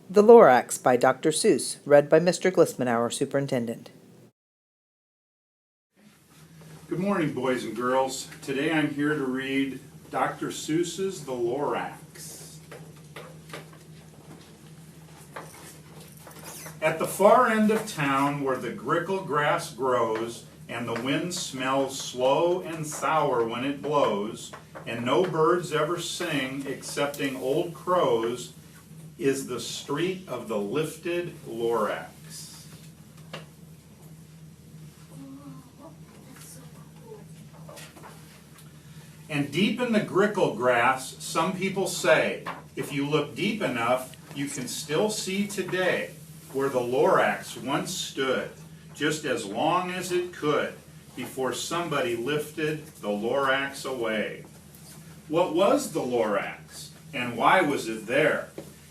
The Lorax by Dr. Seuss, read by Mr. Glismann, our superintendent. Good morning, boys and girls. Today I'm here to read Dr. Seuss's The Lorax. At the far end of town where the grickle grass grows and the wind smells slow and sour when it blows, and no birds ever sing excepting old crows, is the street of the lifted Lorax. And deep in the grickle grass, some people say, if you look deep enough, you can still see today where the Lorax once stood, just as long as it could, before somebody lifted the Lorax away. What was the Lorax, and why was it there?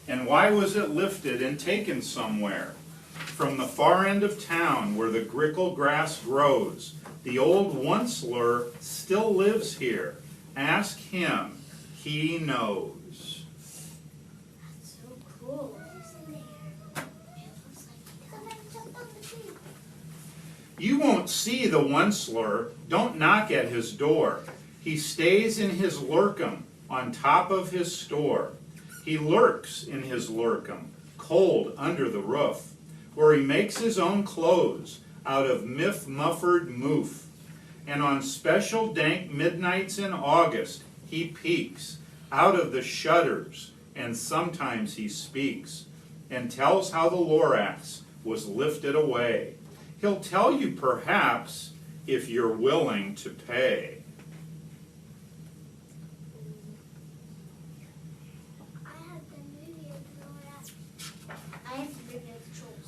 And why was it lifted and taken somewhere? From the far end of town where the grickle grass grows, the old onceler still lives here. Ask him, he knows. That's so cool. You won't see the onceler. Don't knock at his door. He stays in his lurkum on top of his store. He lurks in his lurkum, cold under the roof, where he makes his own clothes out of muffered moof. And on special dank midnights in August, he peeks out of the shutters, and sometimes he speaks, and tells how the Lorax was lifted away. He'll tell you perhaps if you're willing to pay.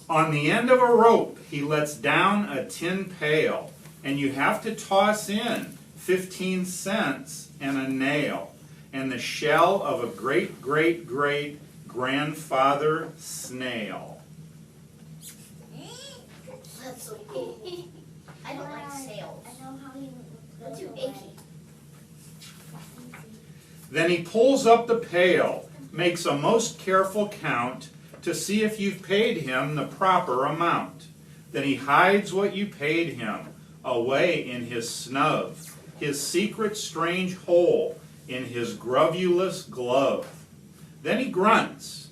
On the end of a rope, he lets down a tin pail, and you have to toss in 15 cents and a nail, and the shell of a great-great-great-grandfather snail. That's so cool. I don't like sails. I know how you. They're too icky. Then he pulls up the pail, makes a most careful count, to see if you've paid him the proper amount. Then he hides what you paid him away in his snub, his secret strange hole in his grovulous glove. Then he grunts,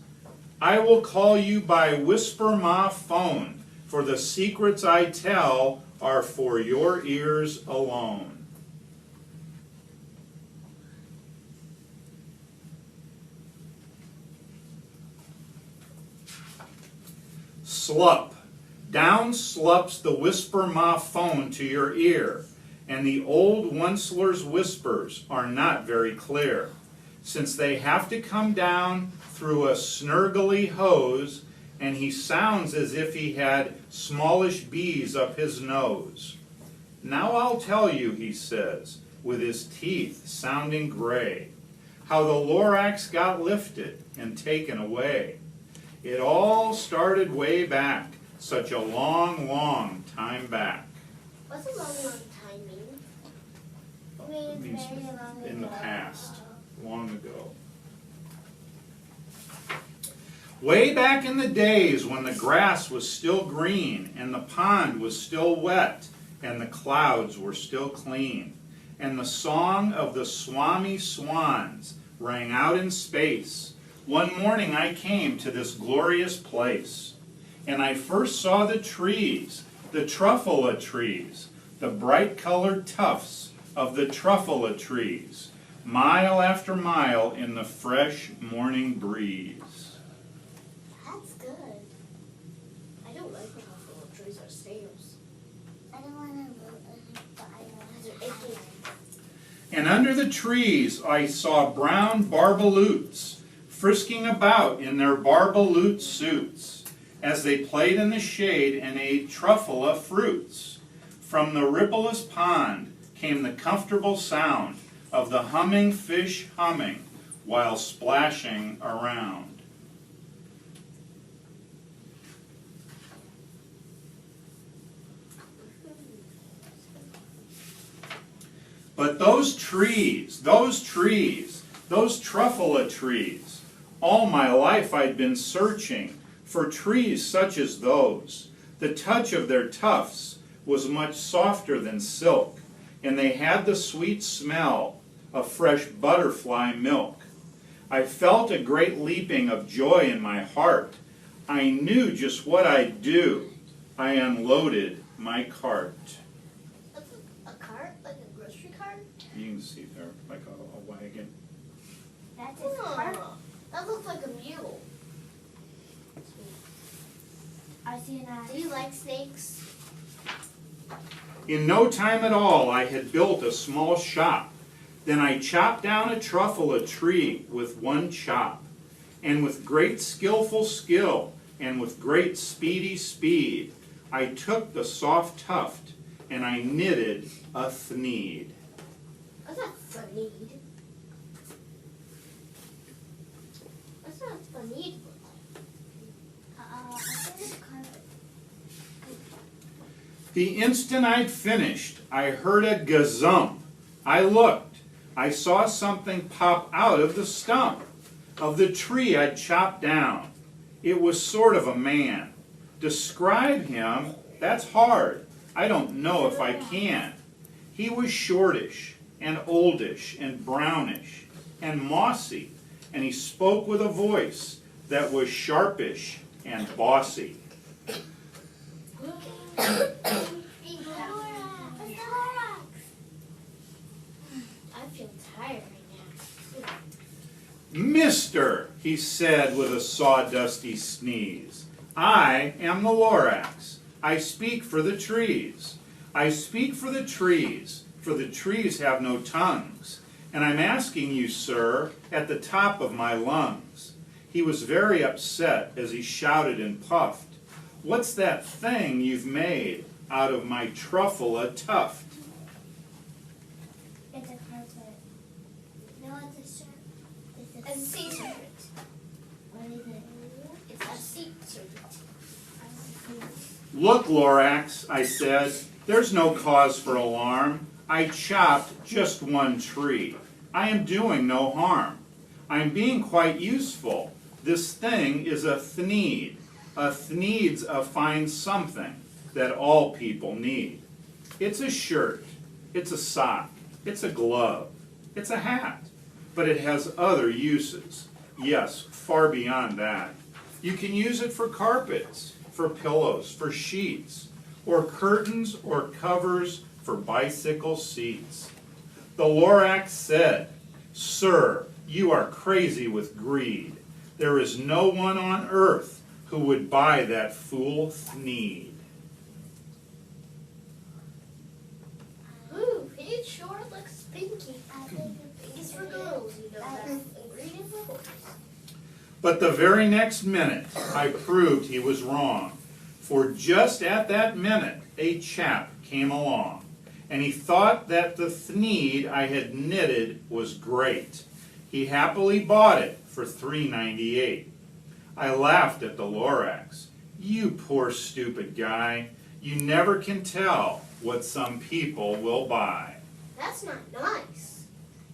I will call you by whisper ma phone, for the secrets I tell are for your ears alone. Slup. Down slups the whisper ma phone to your ear, and the old onceler's whispers are not very clear, since they have to come down through a snurgly hose, and he sounds as if he had smallish bees up his nose. Now I'll tell you, he says, with his teeth sounding gray, how the Lorax got lifted and taken away. It all started way back, such a long, long time back. What's a long, long time mean? It means very long ago. In the past, long ago. Way back in the days when the grass was still green, and the pond was still wet, and the clouds were still clean, and the song of the swami swans rang out in space, one morning I came to this glorious place, and I first saw the trees, the truffula trees, the bright-colored tufts of the truffula trees, mile after mile in the fresh morning breeze. That's good. I don't like when truffula trees are snails. I don't want to buy them. They're icky. And under the trees I saw brown barbaloots, frisking about in their barbaloot suits, as they played in the shade and ate truffula fruits. From the rippleless pond came the comfortable sound of the humming fish humming while splashing around. But those trees, those truffula trees, All my life I'd been searching for trees such as those. The touch of their tufts was much softer than silk, and they had the sweet smell of fresh butterfly milk. I felt a great leaping of joy in my heart. I knew just what I'd do. I unloaded my cart. That's a cart? Like a grocery cart? You can see there, like a wagon. That's his cart? That looks like a mule. I see an eye. Do you like snakes? In no time at all, I had built a small shop. Then I chopped down a truffle a tree with one chop. And with great skillful skill, and with great speedy speed, I took the soft tuft, and I knitted a thneed. That's not funny. That's not funny. I think it's kind of... The instant I'd finished, I heard a gazump. I looked. I saw something pop out of the stump of the tree I'd chopped down. It was sort of a man. Describe him, that's hard. I don't know if I can. He was shortish and oldish and brownish and mossy, and he spoke with a voice that was sharpish and bossy. I feel tired right now. Mister, he said with a sawdusty sneeze, I am the Lorax. I speak for the trees. I speak for the trees have no tongues. And I'm asking you, sir, at the top of my lungs. He was very upset as he shouted and puffed. What's that thing you've made out of my truffle a tuft? It's a carpet. No, it's a shirt. It's a sea serpent. What is it? It's a sea serpent. Look, Lorax, I said, there's no cause for alarm. I chopped just one tree. I am doing no harm. I am being quite useful. This thing is a thneed. A thneed's a fine something that all people need. It's a shirt, it's a sock, it's a glove, it's a hat, but it has other uses. Yes, far beyond that. You can use it for carpets, for pillows, for sheets, or curtains or covers for bicycle seats. The Lorax said, Sir, you are crazy with greed. There is no one on earth who would buy that fool thneed. Ooh, he sure looks pinky. I think it's for girls, you know that. Green is for boys. But the very next minute, I proved he was wrong. For just at that minute, a chap came along, and he thought that the thneed I had knitted was great. He happily bought it for $3.98. I laughed at the Lorax. You poor stupid guy. You never can tell what some people will buy. That's not nice.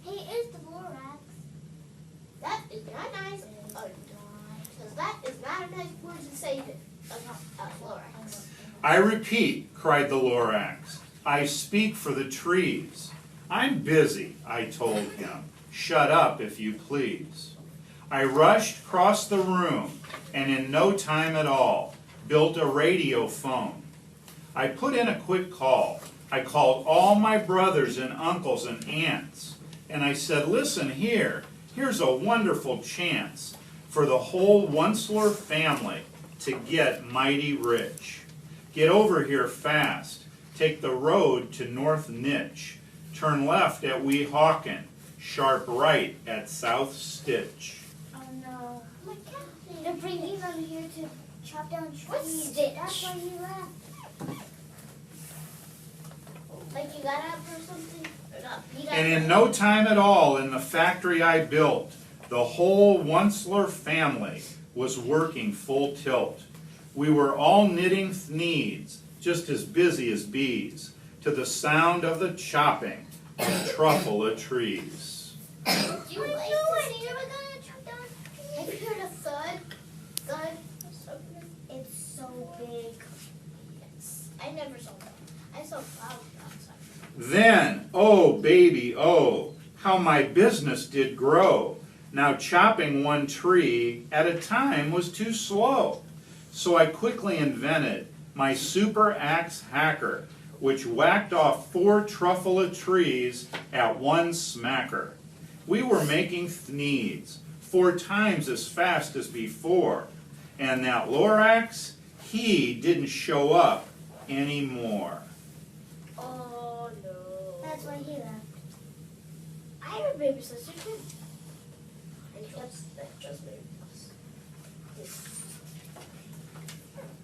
Hey, it's the Lorax. That is not nice. Because that is not a nice word to say about Lorax. I repeat, cried the Lorax, I speak for the trees. I'm busy, I told him. Shut up, if you please. I rushed across the room, and in no time at all, built a radio phone. I put in a quick call. I called all my brothers and uncles and aunts, and I said, listen here, here's a wonderful chance for the whole Onceler family to get mighty rich. Get over here fast. Take the road to North Nitch. Turn left at Weehawken. Sharp right at South Stitch. Oh no. My cat. They're bringing them here to chop down trees. What's Stitch? That's why he left. Like you got up or something? Or not beat up? And in no time at all, in the factory I built, the whole Onceler family was working full tilt. We were all knitting thneeds, just as busy as bees, to the sound of the chopping of truffle trees. Did you like to see they were gonna chop down trees? never saw that. I saw clouds outside. Then, oh baby, oh, how my business did grow. Now chopping one tree at a time was too slow. So I quickly invented my super axe hacker, which whacked off 4 truffula trees at one smacker. We were making thneeds 4 times as fast as before, and that Lorax, he didn't show up anymore. Oh no. That's why he left. I have a baby sister too. And just baby us.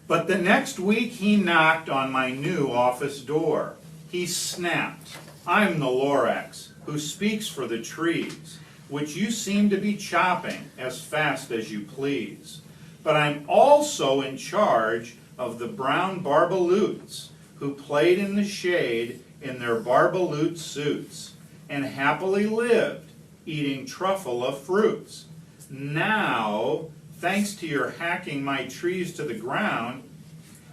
But the next week he knocked on my new office door. He snapped, "I'm the Lorax, who speaks for the trees, which you seem to be chopping as fast as you please. But I'm also in charge of the brown barbaloots, who played in the shade in their barbaloot suits, and happily lived, eating truffula fruits. Now, thanks to your hacking my trees to the ground,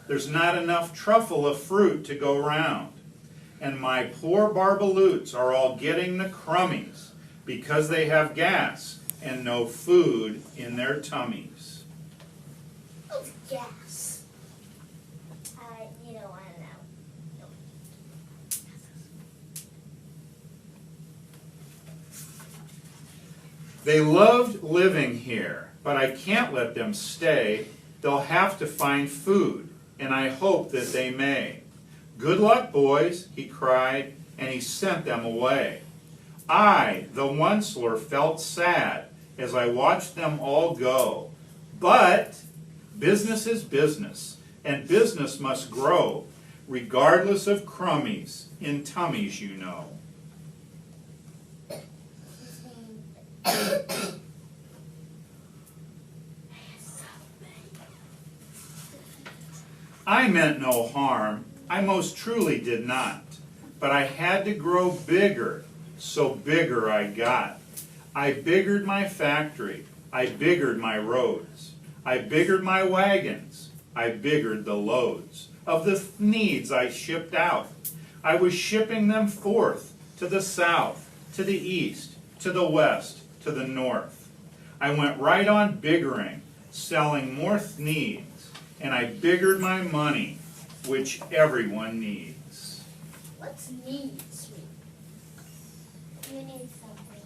there's not enough truffula fruit to go round. And my poor barbaloots are all getting the crummies, because they have gas and no food in their tummies." What's gas? I don't know. They loved living here, but I can't let them stay. They'll have to find food, and I hope that they may. "Good luck, boys," he cried, and he sent them away. I, the Onceler, felt sad as I watched them all go. But business is business, and business must grow, regardless of crummies in tummies, you know. I meant no harm, I most truly did not, but I had to grow bigger, so bigger I got. I biggered my factory, I biggered my roads, I biggered my wagons, I biggered the loads of the needs I shipped out. I was shipping them forth to the south, to the east, to the west, to the north. I went right on biggering, selling more needs, and I biggered my money, which everyone needs. What's needs mean? You need something.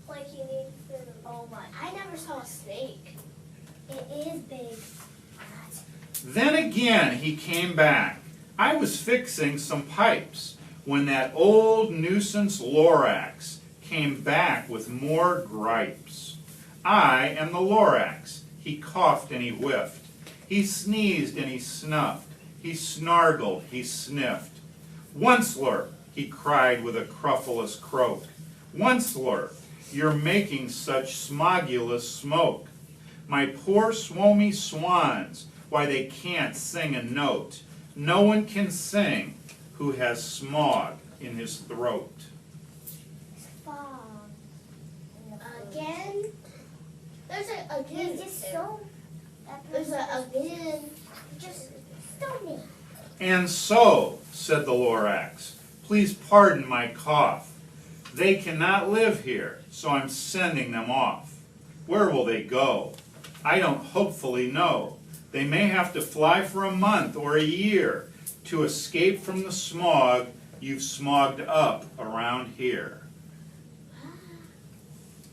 Like you need food. Oh my! I never saw a snake. It is big. Then again he came back. I was fixing some pipes when that old nuisance Lorax came back with more gripes. I am the Lorax. He coughed and he whiffed. He sneezed and he snuffed. He snargled, he sniffed. "Onceler," he cried with a cruffulous croak. "Onceler, you're making such smogulous smoke. My poor swomy swans, why they can't sing a note. No one can sing who has smog in his throat." Fog. Again? There's a again. He's just so. There's a again. Just stone me. "And so," said the Lorax, "please pardon my cough. They cannot live here, so I'm sending them off. Where will they go? I don't hopefully know. They may have to fly for a month or a year to escape from the smog you've smogged up around here."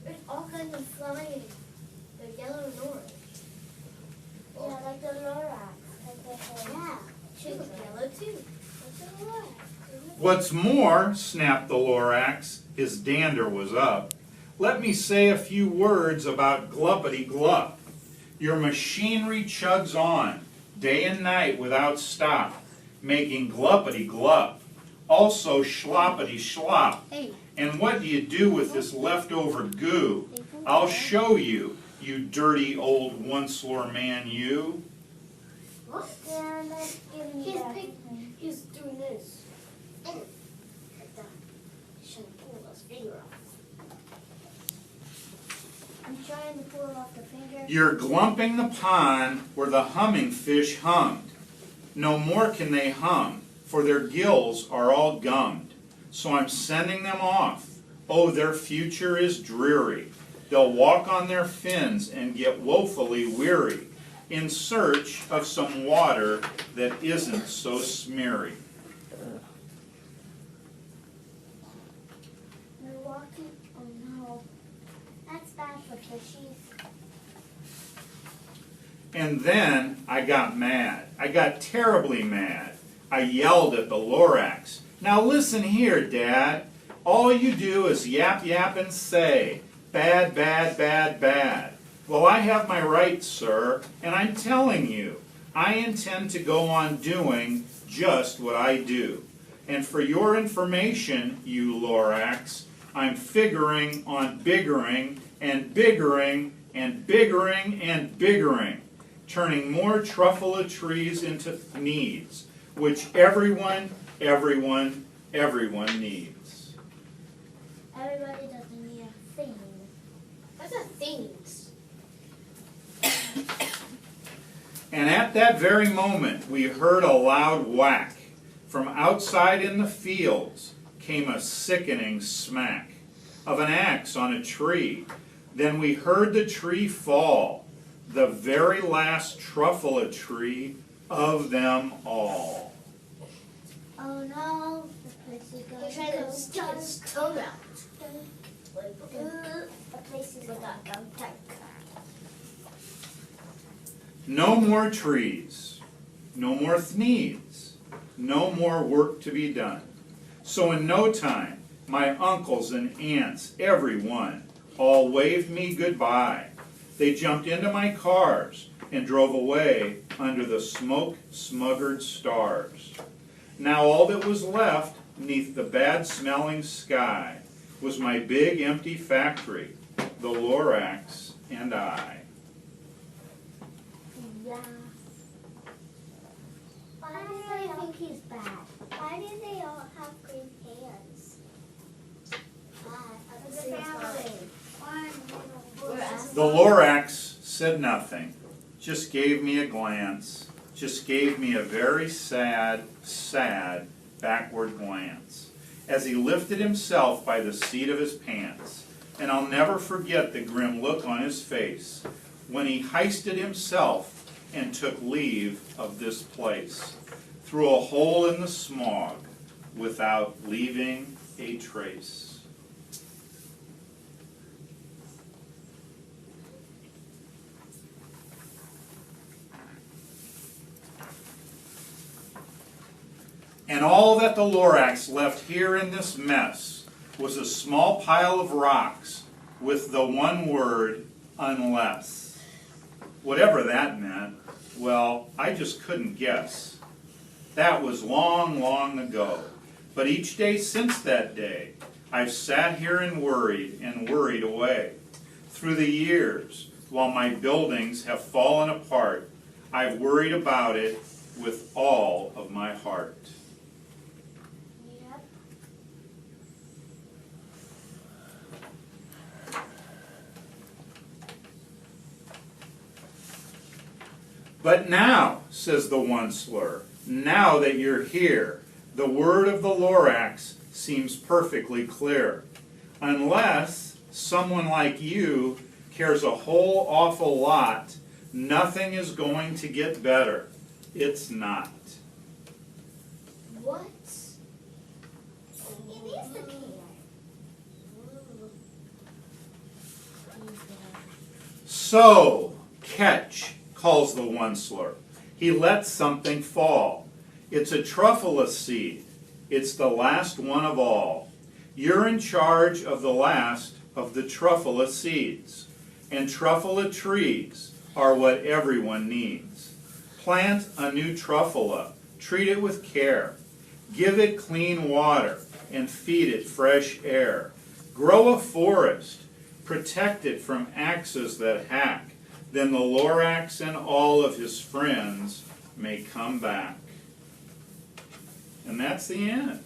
There's all kinds of flying. The yellow and orange. Yeah, like the Lorax. Yeah. She's yellow too. What's a Lorax? "What's more," snapped the Lorax, his dander was up, "let me say a few words about Gluppity-Glup. Your machinery chugs on, day and night without stop, making Gluppity-Glup, also Schloppity-Schlop. Hey. And what do you do with this leftover goo? I'll show you, you dirty old Onceler man, you." What? Yeah, let's give me that. He's doing this. And like that. Shouldn't pull his finger off. I'm trying to pull off the finger. "You're glumping the pond where the humming fish hummed. No more can they hum, for their gills are all gummed. So I'm sending them off. Oh, their future is dreary. They'll walk on their fins and get woefully weary, in search of some water that isn't so smeary. Milwaukee, oh no. That's bad for tissues. And then I got mad. I got terribly mad. I yelled at the Lorax. Now listen here, Dad. All you do is yap, yap, and say, bad, bad, bad, bad. Well, I have my rights, sir, and I'm telling you, I intend to go on doing just what I do. And for your information, you Lorax, I'm figuring on biggering and biggering and biggering and biggering, turning more truffula trees into needs, which everyone needs. Everybody doesn't need a thing. What's a things? And at that very moment, we heard a loud whack. From outside in the fields came a sickening smack of an axe on a tree. Then we heard the tree fall, the very last truffula tree of them all. Oh no, the place is going He tried to stick his tongue out. The place is going to go dark. No more trees, no more thneeds, no more work to be done. So in no time, my uncles and aunts, everyone, all waved me goodbye. They jumped into my cars and drove away under the smoke-smuggered stars. Now all that was left, 'neath the bad-smelling sky, was my big empty factory, the Lorax and I. Yeah. Why do they think he's bad? Why do they all have green hands? The Lorax said nothing, just gave me a glance, just gave me a very sad, sad backward glance, as he lifted himself by the seat of his pants. And I'll never forget the grim look on his face when he heisted himself and took leave of this place, through a hole in the smog, without leaving a trace. And all that the Lorax left here in this mess was a small pile of rocks with the one word, unless. Whatever that meant, well, I just couldn't guess. That was long, long ago. But each day since that day, I've sat here and worried away. Through the years, while my buildings have fallen apart, I've worried about it with all of my heart. Yep. But now, says the one slur, now that you're here, the word of the Lorax seems perfectly clear. Unless someone like you cares a whole awful lot, nothing is going to get better. It's not. What? He needs to care. So, catch, calls the one slur. He lets something fall. It's a truffula seed. It's the last one of all. You're in charge of the last of the truffula seeds. And truffula trees are what everyone needs. Plant a new truffula. Treat it with care. Give it clean water and feed it fresh air. Grow a forest. Protect it from axes that hack. Then the Lorax and all of his friends may come back. And that's the end.